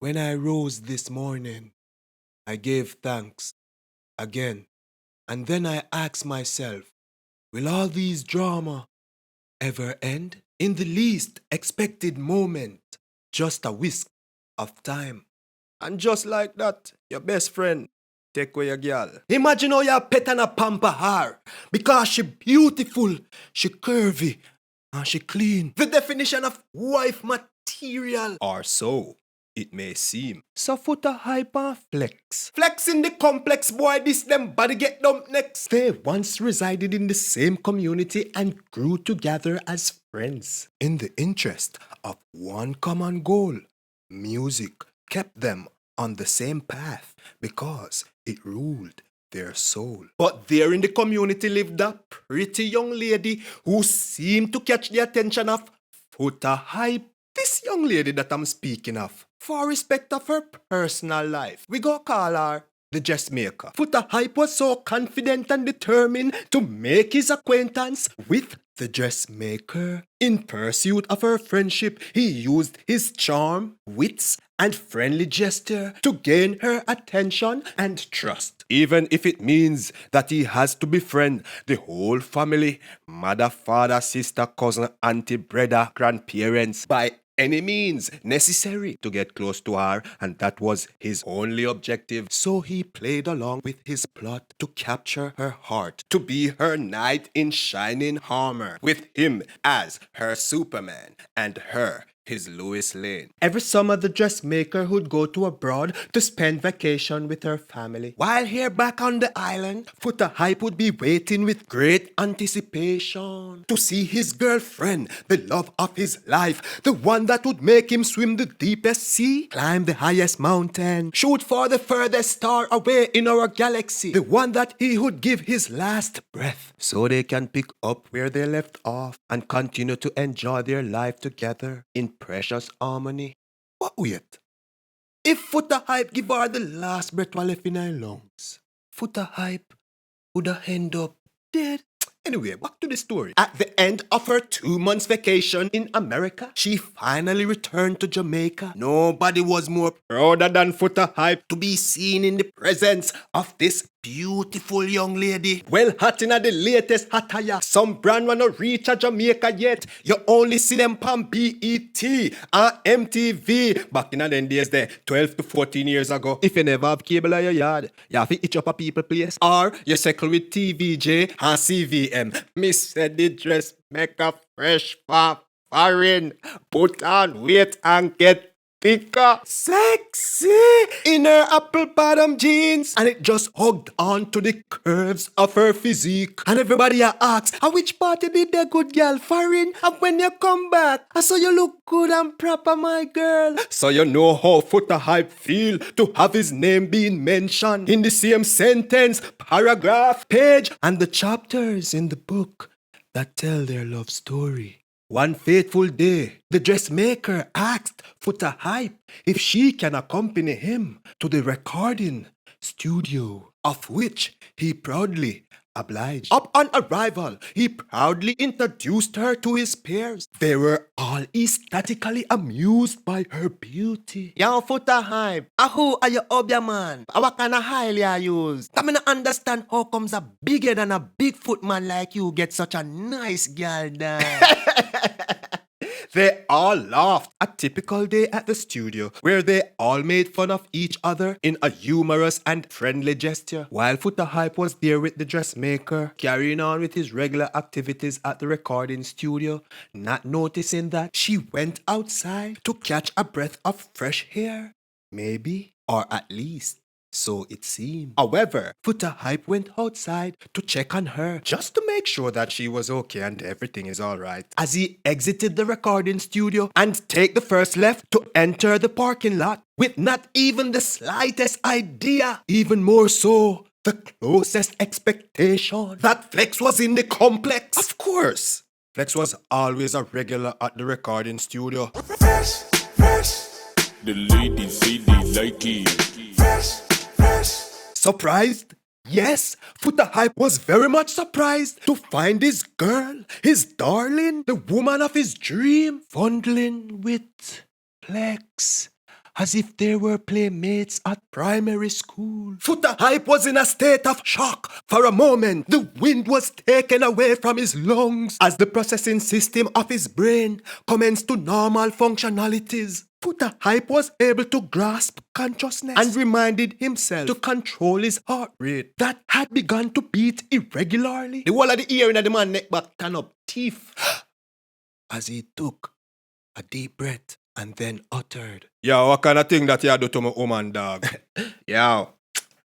When I rose this morning, I gave thanks again. And then I asked myself, will all these drama ever end? In the least expected moment, just a whisk of time. And just like that, your best friend take away your girl. Imagine how you pet and a pamper her because she beautiful, she curvy, and she clean. The definition of wife material. Or so it may seem. So Futa Hype and Flexx. Flexing the complex boy, this them body get dumped next. They once resided in the same community and grew together as friends. In the interest of one common goal, music kept them on the same path because it ruled their soul. But there in the community lived a pretty young lady who seemed to catch the attention of Futa Hype. This young lady that I'm speaking of, for respect of her personal life, we go call her the dressmaker. Futa Hype was so confident and determined to make his acquaintance with the dressmaker. In pursuit of her friendship, he used his charm, wits, and friendly gesture to gain her attention and trust. Even if it means that he has to befriend the whole family, mother, father, sister, cousin, auntie, brother, grandparents, by any means necessary to get close to her, and that was his only objective. So he played along with his plot to capture her heart, to be her knight in shining armor, with him as her Superman and her his Lois Lane. Every summer, the dressmaker would go to abroad to spend vacation with her family. While here back on the island, Futa Hype would be waiting with great anticipation to see his girlfriend, the love of his life, the one that would make him swim the deepest sea, climb the highest mountain, shoot for the furthest star away in our galaxy, the one that he would give his last breath, so they can pick up where they left off and continue to enjoy their life together in precious harmony. But wait, if Futa Hype give her the last breath while left in her lungs, Futa Hype would end up dead. Anyway, back to the story. At the end of her 2 months vacation in America, she finally returned to Jamaica. Nobody was more prouder than Futa Hype to be seen in the presence of this beautiful young lady. Well, hot in the latest attire. Some brand wanna reach a Jamaica yet. You only see them on BET and MTV. Back in the days there, 12 to 14 years ago. If you never have cable in your yard, you have to itch up a people place. Or you circle with TVJ and CVM. Miss said the dress make a fresh for foreign. Put on weight and get thicker. Sexy in her apple bottom jeans, and it just hugged on to the curves of her physique. And everybody asks, "At which party did the good girl foreign? And when you come back, I saw you look good and proper, my girl." So you know how Futa Hype feel to have his name being mentioned in the same sentence, paragraph, page, and the chapters in the book that tell their love story. One fateful day, the dressmaker asked Futa Hype if she can accompany him to the recording studio, of which he proudly obliged. Upon arrival, he proudly introduced her to his peers. They were all ecstatically amused by her beauty. Yo, Futa Hype, who are you up your man? What kind of highly I use? Come and understand how comes a bigger than a Bigfoot man like you get such a nice girl done. They all laughed. A typical day at the studio where they all made fun of each other in a humorous and friendly gesture. While Futa Hype was there with the dressmaker, carrying on with his regular activities at the recording studio, not noticing that she went outside to catch a breath of fresh air. Maybe, or at least so it seemed. However, Futa Hype went outside to check on her just to make sure that she was okay and everything is alright. As he exited the recording studio and take the first left to enter the parking lot with not even the slightest idea, even more so, the closest expectation that Flexxx was in the complex. Of course, Flexxx was always a regular at the recording studio. Fresh, fresh. The ladies say they like it. Fresh, fresh. Surprised? Yes, Futa Hype was very much surprised to find his girl, his darling, the woman of his dream, fondling with Flexx, as if they were playmates at primary school. Futa Hype was in a state of shock. For a moment, the wind was taken away from his lungs as the processing system of his brain commenced to normal functionalities. Futa Hype was able to grasp consciousness and reminded himself to control his heart rate that had begun to beat irregularly. The whole of the ear in the man neck back turn up teeth as he took a deep breath and then uttered, "Yo, what kind of thing that you do to my woman, dog?" Yo,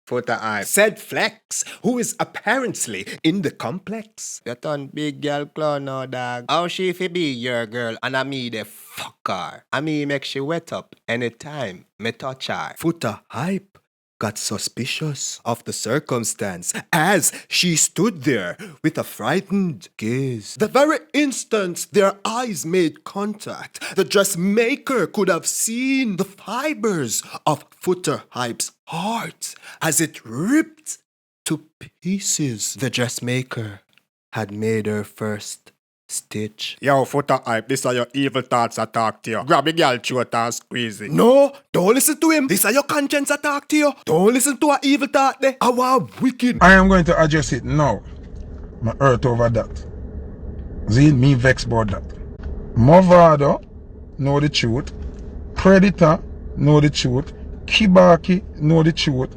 Futa Hype, said Flexx, who is apparently in the complex. You turn big girl clown now, dog. How she fi be your girl and I me the fuck her? I me make she wet up anytime me touch her. Futa Hype got suspicious of the circumstance as she stood there with a frightened gaze. The very instant their eyes made contact, the dressmaker could have seen the fibers of Futa Hype's heart as it ripped to pieces. The dressmaker had made her first stitch. Yo, Futa Hype, this are your evil thoughts I talk to you. Grab the girl throat and squeeze it. No, don't listen to him. This are your conscience I talk to you. Don't listen to our evil thought there. Our wicked. I am going to address it now. My hurt over that. See, me vex about that. Movado know the truth. Predator know the truth. Kibaki know the truth.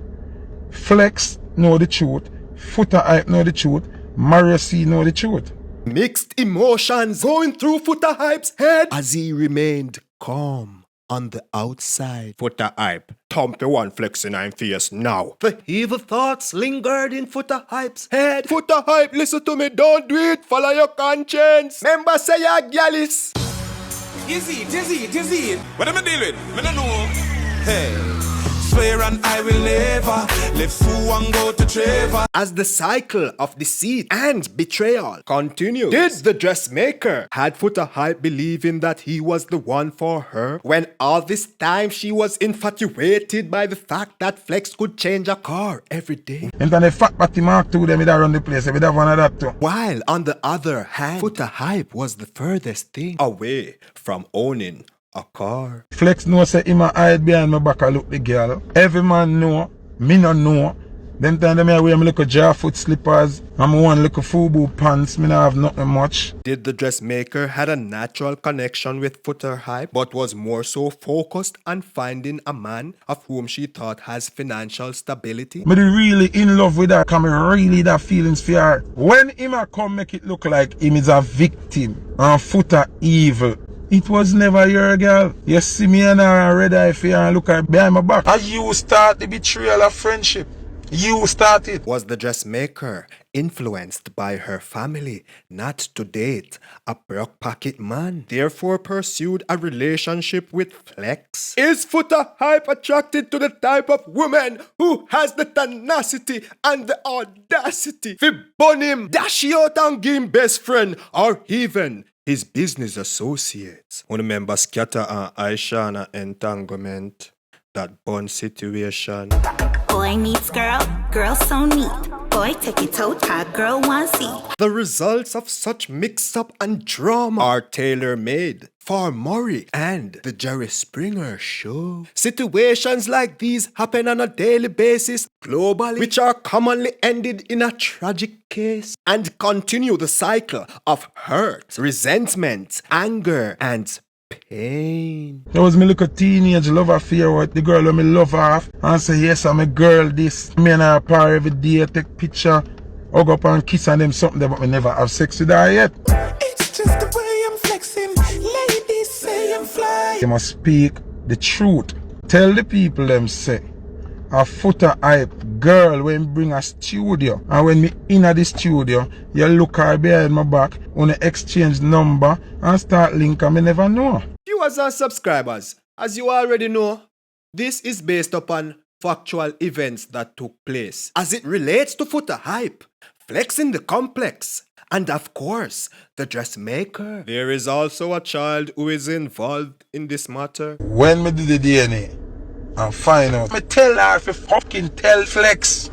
Flexx know the truth. Futa Hype know the truth. Mario C know the truth. Mixed emotions going through Futa Hype's head as he remained calm on the outside. Futa Hype, thump the one Flexx in him face now. The evil thoughts lingered in Futa Hype's head. Futa Hype, listen to me, don't do it, follow your conscience. Remember say you're gallus. Dizzy. What am I dealing with? I don't know. Hey. Swear and I will never live through and go to Trevor. As the cycle of deceit and betrayal continued, did the dressmaker had Futa Hype believing that he was the one for her when all this time she was infatuated by the fact that Flexx could change a car every day? And then the fat batty mark 2 them would run the place, they would have one of that too. While on the other hand, Futa Hype was the furthest thing away from owning a car. Flexx know say him a hide behind my back and look the girl. Every man know, me no know. Them time them I wear me little jaw-foot slippers and me one little FUBU pants, me no have nothing much. Did the dressmaker had a natural connection with Futa Hype, but was more so focused on finding a man of whom she thought has financial stability? Me really in love with her, cause me really that feelings for her. When him a come make it look like him is a victim and Futa evil, it was never your girl. You see me and her red eye for her and look her behind my back. And you start the betrayal of friendship. You started. Was the dressmaker influenced by her family not to date a broke pocket man, therefore pursued a relationship with Flexx? Is Futa Hype attracted to the type of woman who has the tenacity and the audacity to bun him, dash you out and give him best friend, or even his business associates? One member scatter and Aisha and entanglement, that bun situation. Boy meets girl, girl so neat. Boy take it toe tag, girl one seat. The results of such mix-up and drama are tailor-made for Maury and the Jerry Springer Show. Situations like these happen on a daily basis globally, which are commonly ended in a tragic case and continue the cycle of hurt, resentment, anger, and pain. That was me little teenage love affair with the girl who me love half and say yes I'm a girl this. Me and her par every day, take picture, hug up and kiss and them something there, but me never have sex with her yet. It's just the way I'm flexing. Ladies say I'm fly. You must speak the truth. Tell the people them say a Futa Hype girl when bring a studio and when me in the studio you look her behind my back on the exchange number and start link and me never know. Viewers and subscribers, as you already know, this is based upon factual events that took place as it relates to Futa Hype, Flexx in the complex, and of course, the dressmaker. There is also a child who is involved in this matter. When me do the DNA and find out, me tell her if you fucking tell Flexx.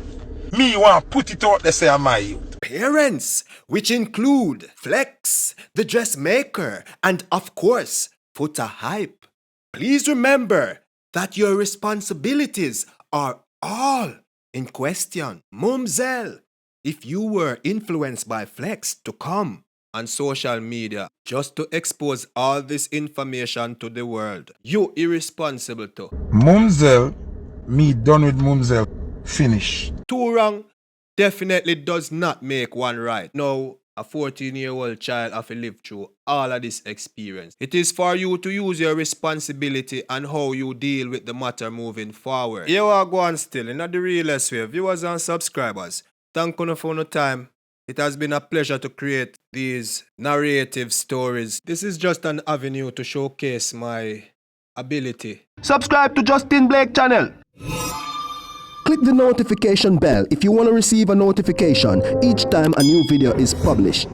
Me want put it out there say I'm my youth. Parents, which include Flexxx, the dressmaker, and of course, Futa Hype. Please remember that your responsibilities are all in question. Mumzell, if you were influenced by Flexxx to come on social media just to expose all this information to the world, you irresponsible too. Mumzell, me done with Mumzell. Finish. Two wrong definitely does not make one right. Now, a 14-year-old child have to live through all of this experience. It is for you to use your responsibility and how you deal with the matter moving forward. Here we go on still, in the realest way. Viewers and subscribers, thank you for your time. It has been a pleasure to create these narrative stories. This is just an avenue to showcase my ability. Subscribe to Justin Blake channel. Click the notification bell if you want to receive a notification each time a new video is published.